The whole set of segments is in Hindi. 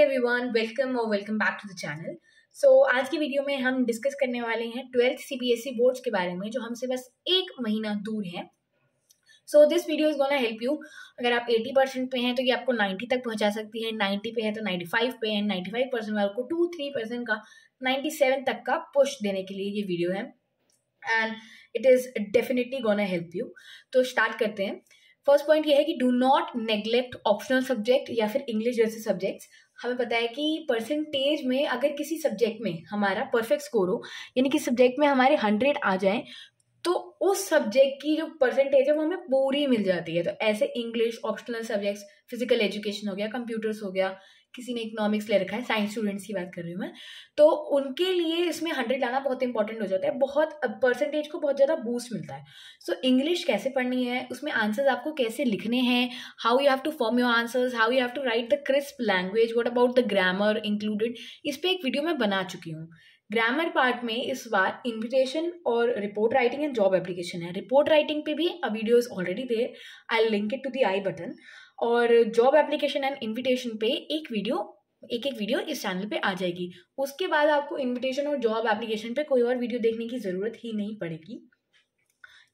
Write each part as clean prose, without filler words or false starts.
Everyone, welcome back to the channel. आज की वीडियो में हम डिस्कस करने वाले हैं 12th CBSE बोर्ड्स के बारे में, जो हमसे बस एक महीना दूर है। This video is gonna help you. अगर आप 80% पे हैं तो ये आपको 90 तक पहुंचा सकती है, 90 पे है तो 95 पे है, 95% वालों को 2-3% का 97 तक का पुश देने के लिए ये वीडियो है and it is definitely gonna help you. तो स्टार्ट करते हैं। फर्स्ट पॉइंट ये है कि do not neglect optional subject या फिर इंग्लिश जैसे सब्जेक्ट्स। हमें पता है कि परसेंटेज में अगर किसी सब्जेक्ट में हमारा परफेक्ट स्कोर हो, यानी कि सब्जेक्ट में हमारे 100 आ जाए, तो उस सब्जेक्ट की जो परसेंटेज है वो हमें पूरी मिल जाती है। तो ऐसे English, optional subjects, physical education हो गया, कंप्यूटर्स हो गया, किसी ने इकोनॉमिक्स ले रखा है, साइंस स्टूडेंट्स की बात कर रही हूँ मैं, तो उनके लिए इसमें 100 लाना बहुत इंपॉर्टेंट हो जाता है, बहुत परसेंटेज को बहुत ज़्यादा बूस्ट मिलता है। इंग्लिश कैसे पढ़नी है, उसमें आंसर्स आपको कैसे लिखने हैं, how you have to form your answers, how you have to write the crisp language, what about the grammar included, इस पर एक वीडियो मैं बना चुकी हूँ। ग्रामर पार्ट में इस बार इन्विटेशन और report writing and job application है। रिपोर्ट राइटिंग पे भी a video is already there, I link it to the I button. और जॉब एप्लीकेशन एंड इन्विटेशन पे एक एक वीडियो इस चैनल पे आ जाएगी। उसके बाद आपको इन्विटेशन और जॉब एप्लीकेशन पे कोई और वीडियो देखने की जरूरत ही नहीं पड़ेगी।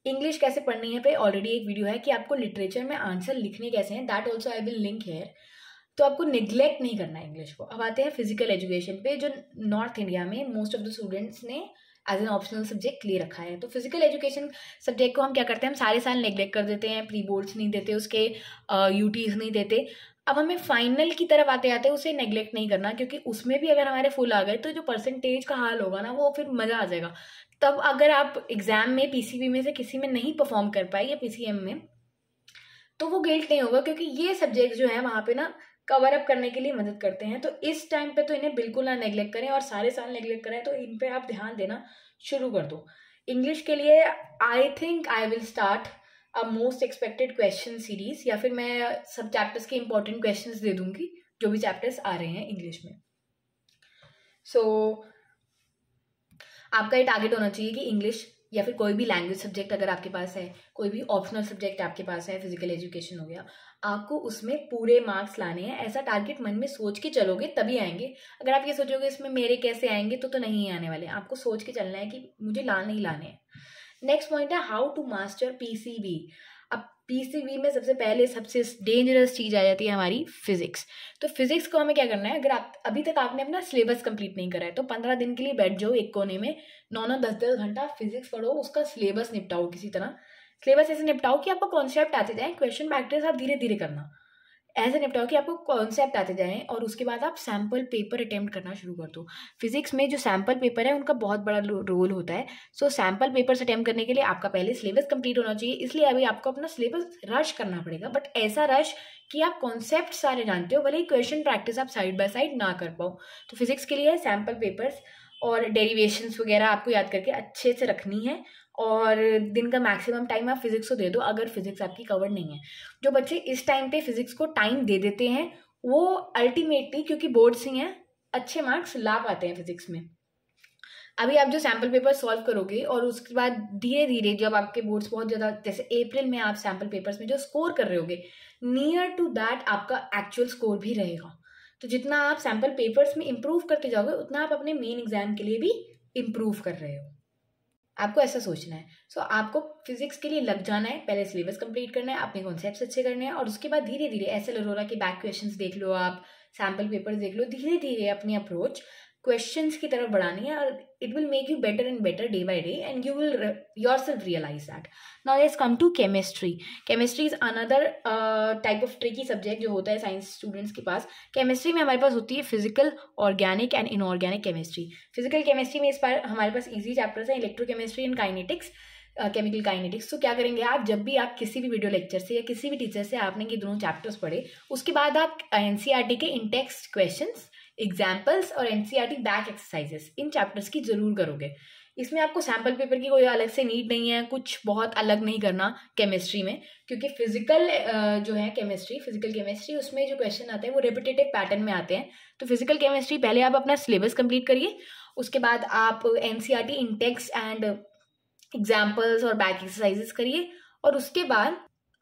इंग्लिश कैसे पढ़नी है पे ऑलरेडी एक वीडियो है कि आपको लिटरेचर में आंसर लिखने कैसे हैं, that also I will link here. तो आपको निग्लेक्ट नहीं करना है इंग्लिश को। अब आते हैं फिजिकल एजुकेशन पे, जो नॉर्थ इंडिया में मोस्ट ऑफ द स्टूडेंट्स ने एज एन ऑप्शनल सब्जेक्ट ले रखा है। तो फिजिकल एजुकेशन सब्जेक्ट को हम क्या करते हैं, हम सारे साल नेग्लेक्ट कर देते हैं, प्री बोर्ड्स नहीं देते, उसके यूटीज नहीं देते। अब हमें फाइनल की तरफ आते आते उसे नेग्लेक्ट नहीं करना, क्योंकि उसमें भी अगर हमारे फुल आ गए तो जो परसेंटेज का हाल होगा ना, वो फिर मजा आ जाएगा। तब अगर आप एग्जाम में पीसीबी में से किसी में नहीं परफॉर्म कर पाए या पीसीएम में, तो वो गिल्ट नहीं होगा, क्योंकि ये सब्जेक्ट जो है वहां पे ना कवर अप करने के लिए मदद करते हैं। तो इस टाइम पे तो इन्हें बिल्कुल ना नेग्लेक्ट करें, और सारे साल नेग्लेक्ट करें तो इन पे आप ध्यान देना शुरू कर दो। इंग्लिश के लिए I think I will start a most expected question series, या फिर मैं सब चैप्टर्स के इंपॉर्टेंट क्वेश्चंस दे दूंगी जो भी चैप्टर्स आ रहे हैं इंग्लिश में। आपका ये टारगेट होना चाहिए कि इंग्लिश या फिर कोई भी लैंग्वेज सब्जेक्ट अगर आपके पास है, कोई भी ऑप्शनल सब्जेक्ट आपके पास है, फिजिकल एजुकेशन हो गया, आपको उसमें पूरे मार्क्स लाने हैं। ऐसा टारगेट मन में सोच के चलोगे तभी आएंगे। अगर आप ये सोचोगे इसमें मेरे कैसे आएंगे, तो नहीं आने वाले। आपको सोच के चलना है कि मुझे लाने ही लाने हैं। नेक्स्ट पॉइंट है हाउ टू मास्टर पीसीबी। अब पीसीबी में सबसे पहले सबसे डेंजरस चीज आ जाती है हमारी फिजिक्स। तो फिजिक्स को हमें क्या करना है, अगर आप अभी तक आपने अपना सिलेबस कंप्लीट नहीं करा है, तो 15 दिन के लिए बैठ जाओ एक कोने में, 9-9, 10-10 घंटा फिजिक्स पढ़ो, उसका सिलेबस निपटाओ किसी तरह। सिलेबस ऐसे निपटाओ कि आपको कॉन्सेप्ट आते जाए, क्वेश्चन प्रैक्टिस आप धीरे धीरे करना, ऐसे निपटाओ कि आपको कॉन्सेप्ट आते जाएं, और उसके बाद आप सैम्पल पेपर अटेम्प्ट करना शुरू कर दो। फिजिक्स में जो सैम्पल पेपर है उनका बहुत बड़ा रोल होता है। सैम्पल पेपर्स अटेम्प्ट करने के लिए आपका पहले सिलेबस कंप्लीट होना चाहिए, इसलिए अभी आपको अपना सिलेबस रश करना पड़ेगा, बट ऐसा रश कि आप कॉन्सेप्ट सारे जानते हो, भले ही क्वेश्चन प्रैक्टिस आप साइड बाय साइड ना कर पाओ। तो फिजिक्स के लिए सैम्पल पेपर्स और डेरिवेशंस वगैरह आपको याद करके अच्छे से रखनी है, और दिन का मैक्सिमम टाइम आप फिजिक्स को दे दो अगर फिजिक्स आपकी कवर नहीं है। जो बच्चे इस टाइम पे फिजिक्स को टाइम दे देते हैं वो अल्टीमेटली, क्योंकि बोर्ड्स ही हैं, अच्छे मार्क्स ला पाते हैं फिजिक्स में। अभी आप जो सैम्पल पेपर सॉल्व करोगे और उसके बाद धीरे धीरे जब आपके बोर्ड्स बहुत ज़्यादा, जैसे अप्रैल में आप सैम्पल पेपर्स में जो स्कोर कर रहे होगे, नियर टू दैट आपका एक्चुअल स्कोर भी रहेगा। तो जितना आप सैम्पल पेपर्स में इम्प्रूव करते जाओगे, उतना आप अपने मेन एग्जाम के लिए भी इम्प्रूव कर रहे हो। आपको ऐसा सोचना है। आपको फिजिक्स के लिए लग जाना है, पहले सिलेबस कंप्लीट करना है, अपने कॉन्सेप्ट्स अच्छे करने हैं, और उसके बाद धीरे धीरे ऐसे लरोरा के बैक क्वेश्चंस देख लो, आप सैम्पल पेपर देख लो, धीरे धीरे अपनी अप्रोच क्वेश्चंस की तरफ बढ़ानी है, और it will make you better and better day by day, and you will yourself realise that. Now let's come to chemistry. Chemistry is another type of tricky subject जो होता है साइंस स्टूडेंट्स के पास। केमिस्ट्री में हमारे पास होती है physical, organic and inorganic chemistry. Physical chemistry में इस बार हमारे पास इजी चैप्टर्स हैं, electrochemistry and kinetics, chemical kinetics. तो क्या करेंगे आप, जब भी आप किसी भी वीडियो लेक्चर से या किसी भी टीचर से आपने ये दोनों चैप्टर्स पढ़े, उसके बाद आप एनसीईआरटी के इन टेक्स्ट क्वेश्चंस, एग्जाम्पल्स और एनसीईआरटी बैक एक्सरसाइजेस इन चैप्टर्स की जरूर करोगे। इसमें आपको सैम्पल पेपर की कोई अलग से नीड नहीं है, कुछ बहुत अलग नहीं करना केमिस्ट्री में, क्योंकि फिजिकल जो है केमिस्ट्री, फिजिकल केमिस्ट्री, उसमें जो क्वेश्चन आते हैं वो रिपीटेटिव पैटर्न में आते हैं। तो फिजिकल केमिस्ट्री पहले आप अपना सिलेबस कंप्लीट करिए, उसके बाद आप NCERT in text and examples और बैक एक्सरसाइजेस करिए, और उसके बाद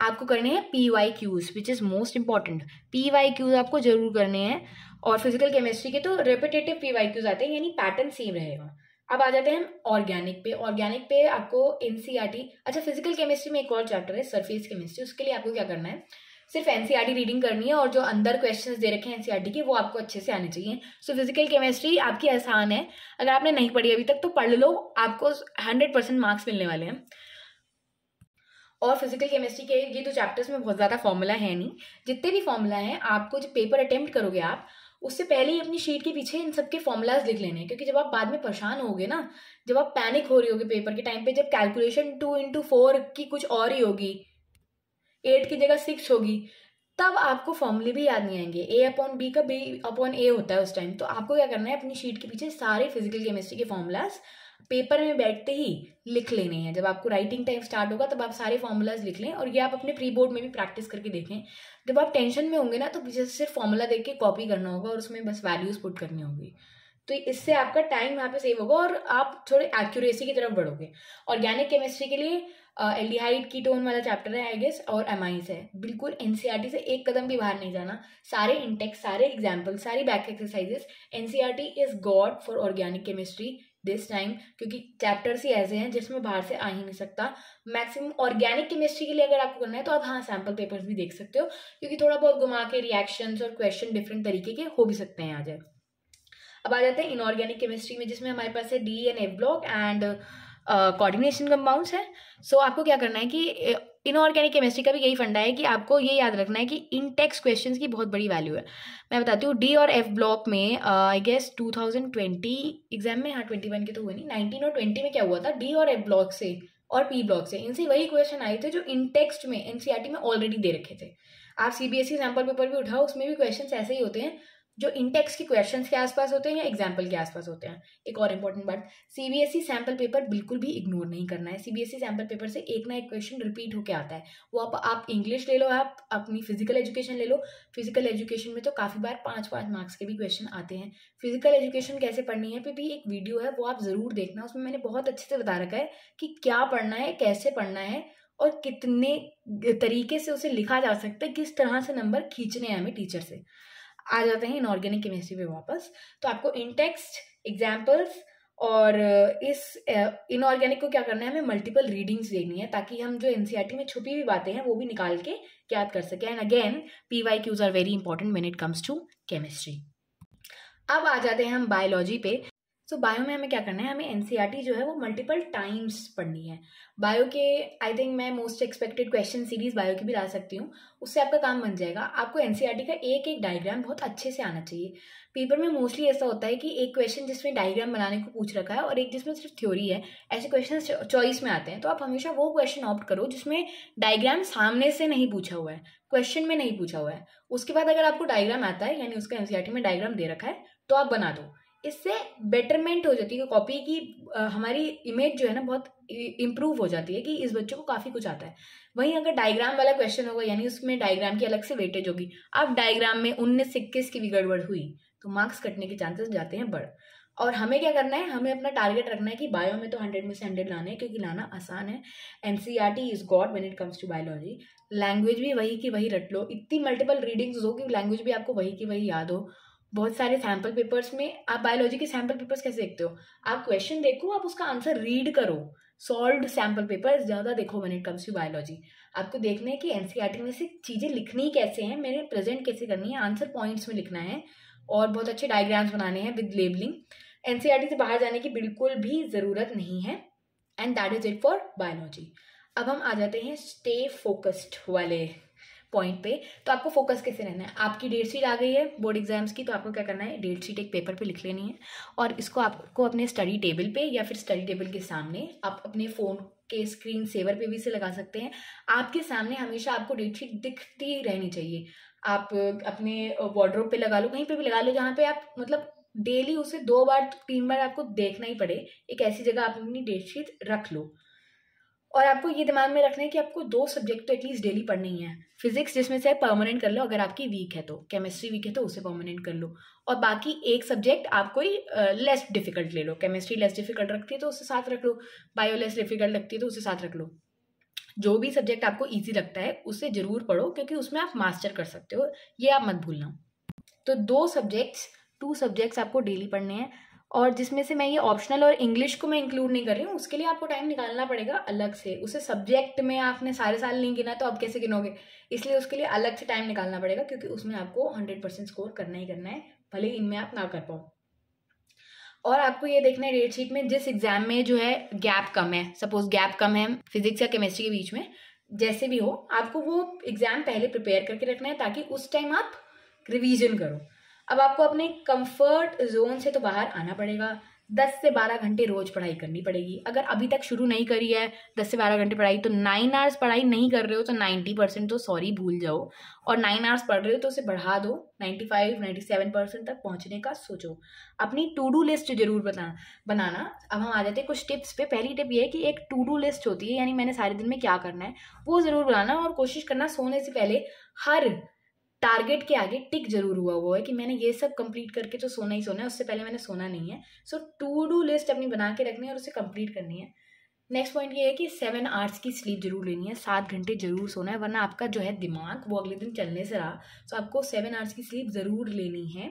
आपको करने हैं PYQs which is most important. PYQs आपको जरूर करने हैं। और फिजिकल केमिस्ट्री के तो रिपीटेटिव PYQs आते हैं, यानी पैटर्न सेम रहेगा। अब आ जाते हैं हम ऑर्गेनिक पे। ऑर्गेनिक पे आपको NCERT, अच्छा फिजिकल केमिस्ट्री में एक और चैप्टर है सरफेस केमिस्ट्री, उसके लिए आपको क्या करना है, सिर्फ NCERT रीडिंग करनी है और जो अंदर क्वेश्चंस दे रखे हैं NCERT के वो आपको अच्छे से आने चाहिए। सो फिजिकल केमिस्ट्री आपकी आसान है, अगर आपने नहीं पढ़ी अभी तक तो पढ़ लो, आपको 100% मार्क्स मिलने वाले हैं। और फिजिकल केमिस्ट्री के ये 2 चैप्टर्स में बहुत ज़्यादा फॉर्मूला है नहीं, जितने भी फॉर्मूला हैं आपको जो पेपर अटेम्प्ट करोगे आप, उससे पहले ही अपनी शीट के पीछे इन सबके फॉर्मूलाज लिख लेने हैं, क्योंकि जब आप बाद में परेशान होगे ना, जब आप पैनिक हो रही होगी पेपर के टाइम पे, जब कैलकुलेशन 2x4 की कुछ और ही होगी, 8 की जगह 6 होगी, तब आपको फॉर्मूले भी याद नहीं आएंगे। A/B का B/A होता है उस टाइम। तो आपको क्या करना है, अपनी शीट के पीछे सारे फिजिकल केमिस्ट्री के फॉर्मूलाज पेपर में बैठते ही लिख लेने हैं। जब आपको राइटिंग टाइम स्टार्ट होगा तब आप सारे फॉर्मूलाज लिख लें, और ये आप अपने प्री बोर्ड में भी प्रैक्टिस करके देखें। जब आप टेंशन में होंगे ना तो पीछे सिर्फ फॉर्मूला देख के कॉपी करना होगा और उसमें बस वैल्यूज पुट करनी होगी, तो इससे आपका टाइम वहाँ पे सेव होगा और आप थोड़े एक्यूरेसी की तरफ बढ़ोगे। ऑर्गेनिक केमिस्ट्री के लिए एल्डिहाइड कीटोन वाला चैप्टर है आई गेस, और एमाइंस है। बिल्कुल NCERT से एक कदम भी बाहर नहीं जाना, सारे इंटेक्स, सारे एग्जाम्पल, सारी back exercises, NCERT is God for organic chemistry this time, क्योंकि चैप्टर्स ही ऐसे हैं जिसमें बाहर से आ ही नहीं सकता। मैक्सिमम ऑर्गेनिक केमिस्ट्री के लिए अगर आपको करना है तो आप हाँ सैम्पल पेपर्स भी देख सकते हो, क्योंकि थोड़ा बहुत घुमा के रिएक्शंस और क्वेश्चन डिफरेंट तरीके के हो भी सकते हैं आ जाए। अब आ जाते हैं इनऑर्गेनिक केमिस्ट्री में, जिसमें हमारे पास है D and F block and coordination compounds है। सो आपको क्या करना है कि इनऑर्गेनिक केमिस्ट्री का भी यही फंडा है कि आपको ये याद रखना है कि इन टेक्स्ट क्वेश्चंस की बहुत बड़ी वैल्यू है। मैं बताती हूँ, D और F ब्लॉक में आई गेस 2020 एग्जाम में, हाँ 21 के तो हुए नहीं, 19 और 20 में क्या हुआ था, D और F ब्लॉक से और P ब्लॉक से, इनसे वही क्वेश्चन आए थे जो इन टेक्स्ट में NCERT में ऑलरेडी दे रखे थे। आप CBSE सैम्पल पेपर भी उठाओ, उसमें भी क्वेश्चन ऐसे ही होते हैं जो इंटेक्स के क्वेश्चंस के आसपास होते हैं या एग्जाम्पल के आसपास होते हैं। एक और इंपॉर्टेंट बात, CBSE सैम्पल पेपर बिल्कुल भी इग्नोर नहीं करना है। CBSE सैम्पल पेपर से एक ना एक क्वेश्चन रिपीट होकर आता है। वो आप इंग्लिश ले लो, आप अपनी फिजिकल एजुकेशन ले लो, फिजिकल एजुकेशन में तो काफ़ी बार 5-5 मार्क्स के भी क्वेश्चन आते हैं। फिजिकल एजुकेशन कैसे पढ़नी है पे भी एक वीडियो है, वो आप ज़रूर देखना, उसमें मैंने बहुत अच्छे से बता रखा है कि क्या पढ़ना है, कैसे पढ़ना है और कितने तरीके से उसे लिखा जा सकता है, किस तरह से नंबर खींचने हैं हमें टीचर से। आ जाते हैं इनऑर्गेनिक केमिस्ट्री पे वापस। तो आपको इन टेक्स्ट, एग्जाम्पल्स और इस इनऑर्गेनिक को क्या करना है, हमें मल्टीपल रीडिंग्स देखनी है ताकि हम जो NCERT में छुपी हुई बातें हैं वो भी निकाल के याद कर सकें। And again PYQs are very important when it comes to chemistry. अब आ जाते हैं हम बायोलॉजी पे। सो बायो में हमें क्या करना है, हमें NCERT जो है वो मल्टीपल टाइम्स पढ़नी है। बायो के आई थिंक मैं most expected question series bio की भी ला सकती हूँ, उससे आपका काम बन जाएगा। आपको NCERT का एक एक डायग्राम बहुत अच्छे से आना चाहिए। पेपर में मोस्टली ऐसा होता है कि एक क्वेश्चन जिसमें डायग्राम बनाने को पूछ रखा है और एक जिसमें सिर्फ थ्योरी है, ऐसे क्वेश्चन चॉइस में आते हैं। तो आप हमेशा वो क्वेश्चन ऑप्ट करो जिसमें डायग्राम सामने से नहीं पूछा हुआ है, क्वेश्चन में नहीं पूछा हुआ है। उसके बाद अगर आपको डायग्राम आता है, यानी उसका NCERT में डायग्राम दे रखा है, तो आप बना दो। इससे बेटरमेंट हो जाती है कॉपी की, हमारी इमेज जो है ना बहुत इम्प्रूव हो जाती है कि इस बच्चों को काफ़ी कुछ आता है। वहीं अगर डायग्राम वाला क्वेश्चन होगा, यानी उसमें डायग्राम की अलग से वेटेज होगी, अब डायग्राम में 19-21 की भी गड़बड़ हुई तो मार्क्स कटने के चांसेस जाते हैं बढ़। और हमें क्या करना है, हमें अपना टारगेट रखना है कि बायो में तो 100 में से 100 लाने हैं, क्योंकि लाना आसान है। NCERT is God when it comes to biology. Language भी वही की वही रट लो, इतनी मल्टीपल रीडिंग्स हो कि लैंग्वेज भी आपको वही की वही याद हो। बहुत सारे सैम्पल पेपर्स में आप बायोलॉजी के सैम्पल पेपर्स कैसे देखते हो, आप क्वेश्चन देखो, आप उसका आंसर रीड करो। सॉल्व्ड सैम्पल पेपर्स ज़्यादा देखो when it comes to biology. आपको देखना है कि NCERT में से चीज़ें लिखनी कैसे हैं, मैंने प्रेजेंट कैसे करनी है, आंसर पॉइंट्स में लिखना है और बहुत अच्छे डायग्राम्स बनाने हैं विद लेबलिंग। NCERT से बाहर जाने की बिल्कुल भी ज़रूरत नहीं है। And that is it for biology. अब हम आ जाते हैं स्टे फोकस्ड वाले पॉइंट पे। तो आपको फोकस कैसे रहना है, आपकी डेट शीट आ गई है बोर्ड एग्जाम्स की, तो आपको क्या करना है, डेट शीट एक पेपर पे लिख लेनी है और इसको आपको अपने स्टडी टेबल पे या फिर स्टडी टेबल के सामने, आप अपने फ़ोन के स्क्रीन सेवर पे भी इसे लगा सकते हैं। आपके सामने हमेशा आपको डेट शीट दिखती रहनी चाहिए। आप अपने वार्डरोब पे लगा लो, कहीं पे भी लगा लो जहाँ पे आप मतलब डेली उसे 2-3 बार आपको देखना ही पड़े, एक ऐसी जगह आप अपनी डेट शीट रख लो। और आपको ये दिमाग में रखना है कि आपको 2 सब्जेक्ट तो एटलीस्ट डेली पढ़नी ही है। फिजिक्स जिसमें से परमानेंट कर लो अगर आपकी वीक है तो, केमिस्ट्री वीक है तो उसे परमानेंट कर लो, और बाकी एक सब्जेक्ट आप कोई लेस डिफिकल्ट ले लो। केमिस्ट्री लेस डिफिकल्ट रखती है तो उसे साथ रख लो, बायो लेस डिफिकल्ट लगती है तो उसे साथ रख लो। जो भी सब्जेक्ट आपको ईजी लगता है उसे ज़रूर पढ़ो, क्योंकि उसमें आप मास्टर कर सकते हो, ये आप मत भूलना। तो 2 सब्जेक्ट्स आपको डेली पढ़ने हैं, और जिसमें से मैं ये ऑप्शनल और इंग्लिश को मैं इंक्लूड नहीं कर रही हूँ, उसके लिए आपको टाइम निकालना पड़ेगा अलग से। उसे सब्जेक्ट में आपने सारे साल नहीं गिना तो आप कैसे गिनोगे, इसलिए उसके लिए अलग से टाइम निकालना पड़ेगा, क्योंकि उसमें आपको 100% स्कोर करना ही करना है, भले इनमें आप ना कर पाओ। और आपको ये देखना है डेट शीट में जिस एग्जाम में जो है गैप कम है, सपोज गैप कम है फिजिक्स या केमिस्ट्री के बीच में, जैसे भी हो आपको वो एग्जाम पहले प्रिपेयर करके रखना है, ताकि उस टाइम आप रिवीजन करो। अब आपको अपने कंफर्ट जोन से तो बाहर आना पड़ेगा। 10 से 12 घंटे रोज पढ़ाई करनी पड़ेगी। अगर अभी तक शुरू नहीं करी है 10 से 12 घंटे पढ़ाई, तो 9 आवर्स पढ़ाई नहीं कर रहे हो तो 90% तो सॉरी भूल जाओ, और 9 आवर्स पढ़ रहे हो तो उसे बढ़ा दो, 95-97% तक पहुंचने का सोचो। अपनी टू डू लिस्ट जरूर बनाना। अब हम आ जाते हैं कुछ टिप्स पे। पहली टिप ये है कि एक टू डू लिस्ट होती है, यानी मैंने सारे दिन में क्या करना है वो जरूर बनाना, और कोशिश करना सोने से पहले हर टारगेट के आगे टिक जरूर हुआ है कि मैंने ये सब कंप्लीट करके तो सोना ही सोना है, उससे पहले मैंने सोना नहीं है। सो टू डू लिस्ट अपनी बना के रखनी है और उसे कंप्लीट करनी है। नेक्स्ट पॉइंट ये है कि 7 आवर्स की स्लीप जरूर लेनी है, 7 घंटे जरूर सोना है, वरना आपका जो है दिमाग वो अगले दिन चलने से रहा। तो आपको 7 आवर्स की स्लीप जरूर लेनी है।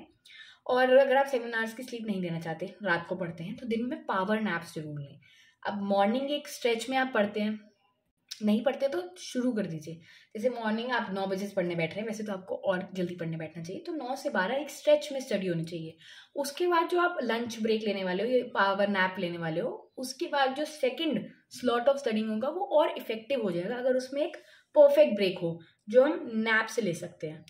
और अगर आप 7 आवर्स की स्लीप नहीं लेना चाहते, रात को पढ़ते हैं, तो दिन में पावर नैप्स जरूर लें। अब मॉर्निंग एक स्ट्रेच में आप पढ़ते हैं, नहीं पढ़ते तो शुरू कर दीजिए। जैसे मॉर्निंग आप 9 बजे से पढ़ने बैठ रहे हैं, वैसे तो आपको और जल्दी पढ़ने बैठना चाहिए, तो 9 से 12 एक स्ट्रेच में स्टडी होनी चाहिए। उसके बाद जो आप लंच ब्रेक लेने वाले हो, ये पावर नैप लेने वाले हो, उसके बाद जो सेकंड स्लॉट ऑफ स्टडिंग होगा वो और इफेक्टिव हो जाएगा अगर उसमें एक परफेक्ट ब्रेक हो जो हम नैप से ले सकते हैं।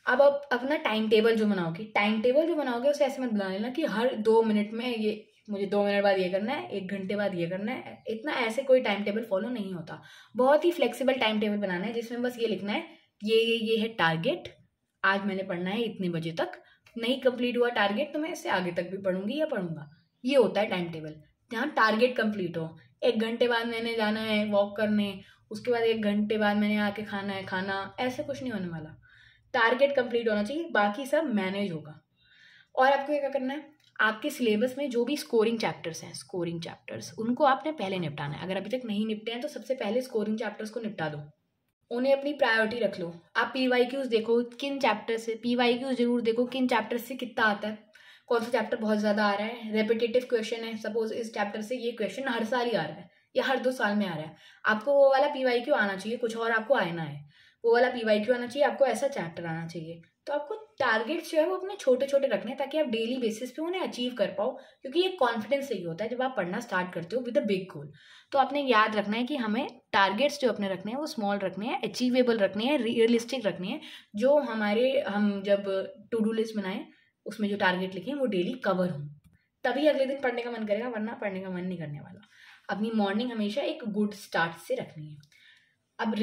अब आप अपना टाइम टेबल जो बनाओगे उसे ऐसे मत बना लेना कि हर 2 मिनट में ये मुझे 2 मिनट बाद ये करना है, 1 घंटे बाद ये करना है। इतना ऐसे कोई टाइम टेबल फॉलो नहीं होता। बहुत ही फ्लेक्सिबल टाइम टेबल बनाना है, जिसमें बस ये लिखना है ये है टारगेट, आज मैंने पढ़ना है इतने बजे तक, नहीं कंप्लीट हुआ टारगेट तो मैं इससे आगे तक भी पढ़ूंगी या पढ़ूंगा। ये होता है टाइम टेबल, जहाँ टारगेट कंप्लीट हो। 1 घंटे बाद मैंने जाना है वॉक करने, उसके बाद 1 घंटे बाद मैंने आके खाना है खाना, ऐसे कुछ नहीं होने वाला। टारगेट कंप्लीट होना चाहिए, बाकी सब मैनेज होगा। और आपको क्या करना है, आपके सिलेबस में जो भी स्कोरिंग चैप्टर्स उनको आपने पहले निपटाना है। अगर अभी तक नहीं निपटे हैं तो सबसे पहले स्कोरिंग चैप्टर्स को निपटा दो, उन्हें अपनी प्रायोरिटी रख लो। आप PYQs देखो, किन चैप्टर से PYQs जरूर देखो, किन चैप्टर से कितना आता है, कौन सा चैप्टर बहुत ज़्यादा आ रहा है, रेपिटेटिव क्वेश्चन है, सपोज इस चैप्टर से ये क्वेश्चन हर साल ही आ रहा है या हर 2 साल में आ रहा है, आपको वो वाला PYQ आना चाहिए, कुछ और आपको आना है, वो वाला PYQ आना चाहिए, आपको ऐसा चैप्टर आना चाहिए। तो आपको टारगेट्स जो है वो अपने छोटे छोटे रखने हैं, ताकि आप डेली बेसिस पे उन्हें अचीव कर पाओ, क्योंकि ये कॉन्फिडेंस सही होता है जब आप पढ़ना स्टार्ट करते हो विद अ बिग गोल। तो आपने याद रखना है कि हमें टारगेट्स जो अपने रखने हैं वो स्मॉल रखने हैं, अचीवेबल रखने हैं, रियलिस्टिक रखने हैं, जो हम जब टू डू लिस्ट बनाएं उसमें जो टारगेट लिखे हैं वो डेली कवर हों, तभी अगले दिन पढ़ने का मन करेगा, वरना पढ़ने का मन नहीं करने वाला। अपनी मॉर्निंग हमेशा एक गुड स्टार्ट से रखनी है। अब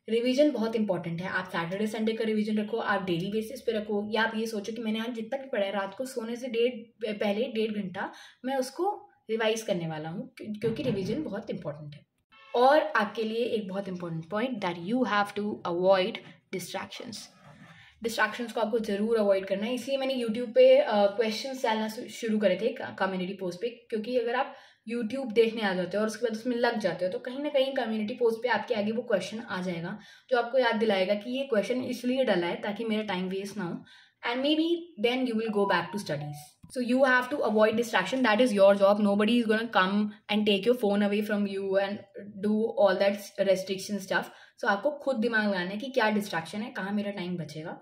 रिवीजन बहुत इंपॉर्टेंट है। आप सैटरडे संडे का रिवीजन रखो, आप डेली बेसिस पे रखो, या आप ये सोचो कि मैंने आज जितना भी पढ़ा है रात को सोने से पहले 1.5 घंटा मैं उसको रिवाइज करने वाला हूँ, क्योंकि रिवीजन बहुत इंपॉर्टेंट है। और आपके लिए एक बहुत important point, that you have to avoid distractions को आपको जरूर अवॉइड करना है। इसलिए मैंने यूट्यूब पे क्वेश्चंस डालना शुरू करे थे कम्युनिटी पोस्ट पे, क्योंकि अगर आप यूट्यूब देखने आ जाते हो और उसके बाद उसमें लग जाते हो तो कहीं ना कहीं कम्युनिटी पोस्ट पे आपके आगे वो क्वेश्चन आ जाएगा जो आपको याद दिलाएगा कि ये क्वेश्चन इसलिए डाला है ताकि मेरा टाइम वेस्ट ना हो, and maybe then you will go back to studies. So you have to avoid distraction. That is your job. Nobody is going to come and take your phone away from you and do all that restriction stuff. So आपको खुद दिमाग लगाना है कि क्या डिस्ट्रैक्शन है, कहाँ मेरा टाइम बचेगा।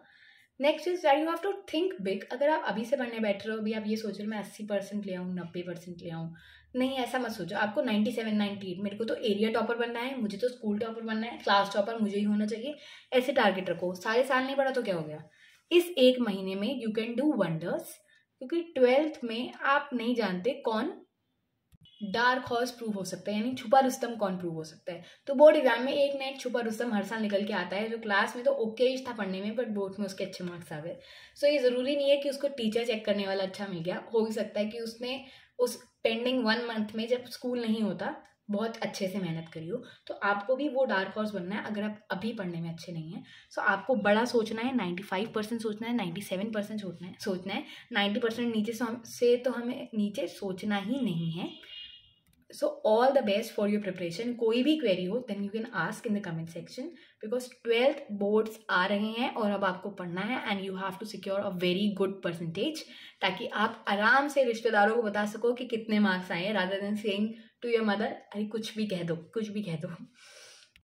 Next is that you have to think big. अगर आप अभी से पढ़ने बैठ रहे हो, अभी आप ये सोच रहे हो मैं 80% ले आऊँ, 90% ले आऊँ, नहीं ऐसा मत सोचो। आपको 97, 98, मेरे को तो एरिया टॉपर बनना है, मुझे तो स्कूल टॉपर बनना है, क्लास टॉपर मुझे ही होना चाहिए, ऐसे टारगेट रखो। सारे साल नहीं पढ़ा तो क्या हो गया, इस 1 महीने में यू कैन डू वंडर्स। क्योंकि 12th में आप नहीं जानते कौन डार्क हॉर्स प्रूव हो सकता है, यानी छुपा रुस्तम कौन प्रूव हो सकता है। तो बोर्ड एग्जाम में एक ना एक छुपा रुस्तम हर साल निकल के आता है, जो क्लास में तो ओके था पढ़ने में, बट बोर्ड में उसके अच्छे मार्क्स आ गए। सो ये ज़रूरी नहीं है कि उसको टीचर चेक करने वाला अच्छा मिल गया, हो भी सकता है कि उसने उस पेंडिंग 1 मंथ में जब स्कूल नहीं होता बहुत अच्छे से मेहनत करी हो। तो आपको भी वो डार्क हॉर्स बनना है अगर आप अभी पढ़ने में अच्छे नहीं हैं। सो आपको बड़ा सोचना है, 95% सोचना है, 97% सोचना है, 90% नीचे से तो हमें नीचे सोचना ही नहीं है। So all the best for your preparation. कोई भी क्वेरी हो then you can ask in the comment section, because 12th boards आ रहे हैं और अब आपको पढ़ना है and you have to secure a very good percentage, ताकि आप आराम से रिश्तेदारों को बता सको कि कितने मार्क्स आए हैं, rather than saying to your mother अरे कुछ भी कह दो, कुछ भी कह दो.